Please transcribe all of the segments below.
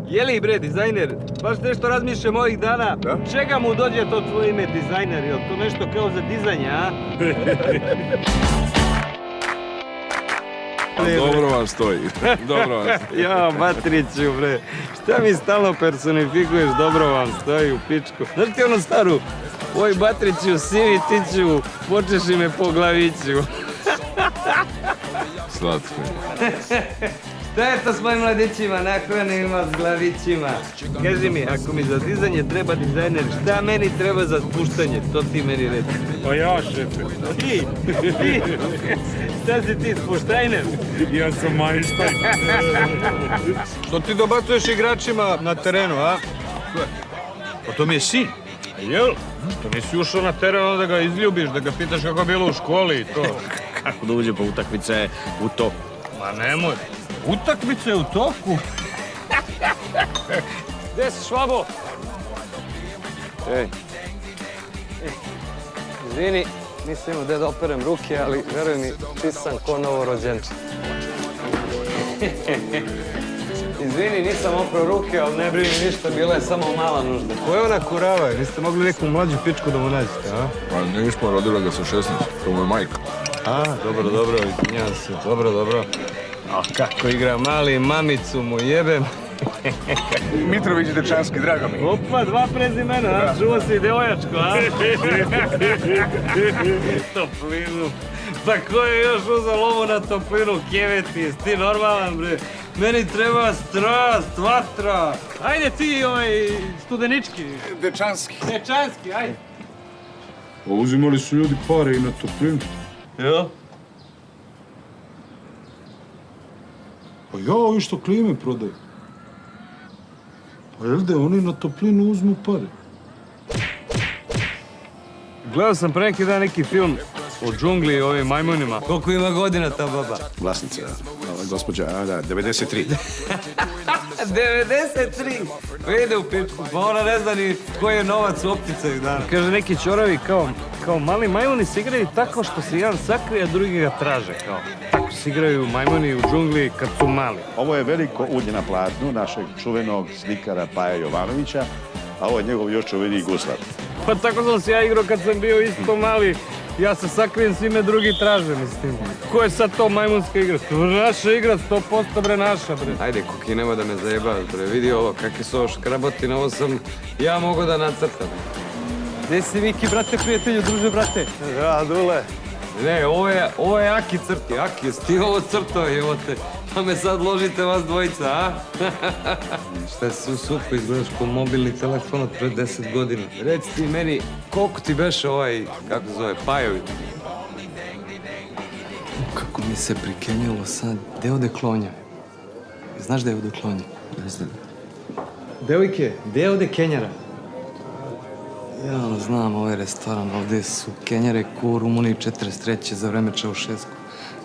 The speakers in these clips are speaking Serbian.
Jeli bre, dizajner, baš nešto razmišljam ovih dana. Da? Čega mu dođe to tvoje ime dizajner? Jel to nešto kao za dizajnje, a? Dobro vam stoji. Dobro vam stoji. Ja, Batriću, bre. Šta mi stalno personifikuješ, dobro vam stoji u pičku. Znaš ti ono staru? Oj, Batriću, sivi tiću, počeši me po glaviću. Slatko. Šta je to s mojim mladićima, naklanima s glavićima? Kaži mi, ako mi za dizanje treba dizajner, šta meni treba za spuštanje? To ti meni reci. Pa ja, šefe. Ti? Šta si ti, spuštajner? Ja sam majstor. Što ti dobacuješ igračima na terenu, a? Pa to mi je sin. Jel? Što nisi ušao na teren, onda ga izljubiš, da ga pitaš kako je bilo u školi i to. Kako da uđe pa utakmice u to? Ma nemoj. Utakmice u toku? Gde si, Švabo? Ej. Izvini, nisam imao gde da operem ruke, ali veruj mi, čist sam ko novorođenče. Izvini, nisam oprao ruke, ali ne brini ništa, bila je samo mala nužda. Ko je ona kurava? Niste mogli neku mlađu pičku da mu nađete, a? Pa nismo, rodila ga sa 16, to mu je majka. A, dobro, izvinjavam se. Dobro. A kako igra mali, mamicu mu jebem. Mitrović Dečanski, drago mi. Opa, dva prezimena, a? Čuo si devojačko, a? Toplinu. Pa ko je još uzao lovu na toplinu, keveti, jesi ti normalan, bre? Meni treba strast, vatra. Ajde ti, studenički. Dečanski. Dečanski, ajde. Pa uzimali su ljudi pare i na toplinu. Jel? Pa ja, ovi što klime prodaju. Pa jel da oni na toplinu uzmu pare? Gledao sam pre neki dan neki film o džungli i ovim majmunima. Koliko ima godina ta baba? Vlasnica, gospođa, da, 93. 93! Ide u pičku, pa ona ne zna ni koji je novac u opticaju dana. Kaže, neki čorovi kao mali majmuni se igraju tako što se jedan sakrije, a drugi ga traže, kao. Tako se igraju majmuni u džungli kad su mali. Ovo je veliko ulje na platnu našeg čuvenog slikara Paja Jovanovića, a ovo je njegov još čuveniji guslar. Pa tako sam se ja igrao kad sam bio isto mali. Ja se sakrijem, svi me drugi traže, mislim. Ko je sad to majmunska igra? Naša igra, 100% bre naša, bre. Ajde, Koki, nemoj da me zajebavaš, bre. Vidi ovo, kakve su ovo škrabotine, ovo sam ja mogu da nacrtam. Gde si, Viki, brate, prijatelju, druže, brate? Ja, Dule. Ne, ovo je Aki crti. Aki, jesi ti ovo crtao, evo te. Pa me sad ložite vas dvojica, a? Šta si u suku, izgledaš ko mobilni telefon od pred 10 godina. Reci ti meni, koliko ti beše kako zove, Pajovi? Kako mi se prikenjalo sad, gde ode Klonja? Znaš gde ode Klonja? Ne znam. Devojke, gde ode Kenjara? Ja znam ovaj restoran, ovde su Kenjare ko u Rumuniji 43. za vreme Čaušesku.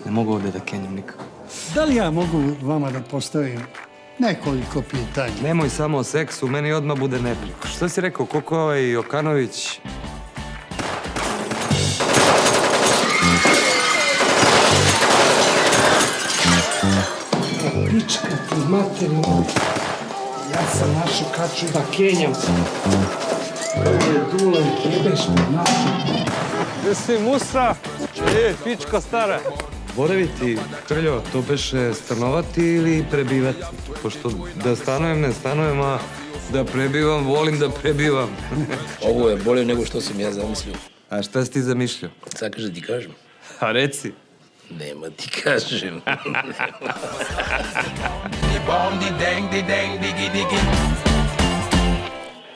Ne mogu ovde da kenjam nikako. Da li ja mogu vama da postavim nekoliko pitanja? Nemoj samo o seksu, meni odmah bude neprijatno. Šta si rekao, koliko je ovaj Jokanović? Pička ti materinu. Ja sam našo kaču da kenjam. Ovo je Dulan, jebeš me našo. Gde si, Musa? Pičko stara. Borevi ti, Krljo, to beše stanovati ili prebivati? Pošto da stanujem, ne stanujem, a da prebivam, volim da prebivam. Ovo je bolje nego što sam ja zamislio. A šta si ti zamišljao? Sad kaže ti kažem. A reci. Nema ti kažem.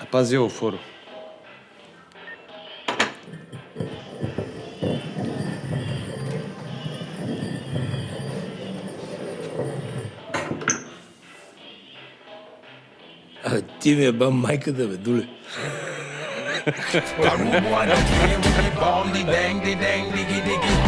A pazi ovu foru. A ti mi je ba majka da me dule. Bomb, the dang, the dang, diggy, diggy.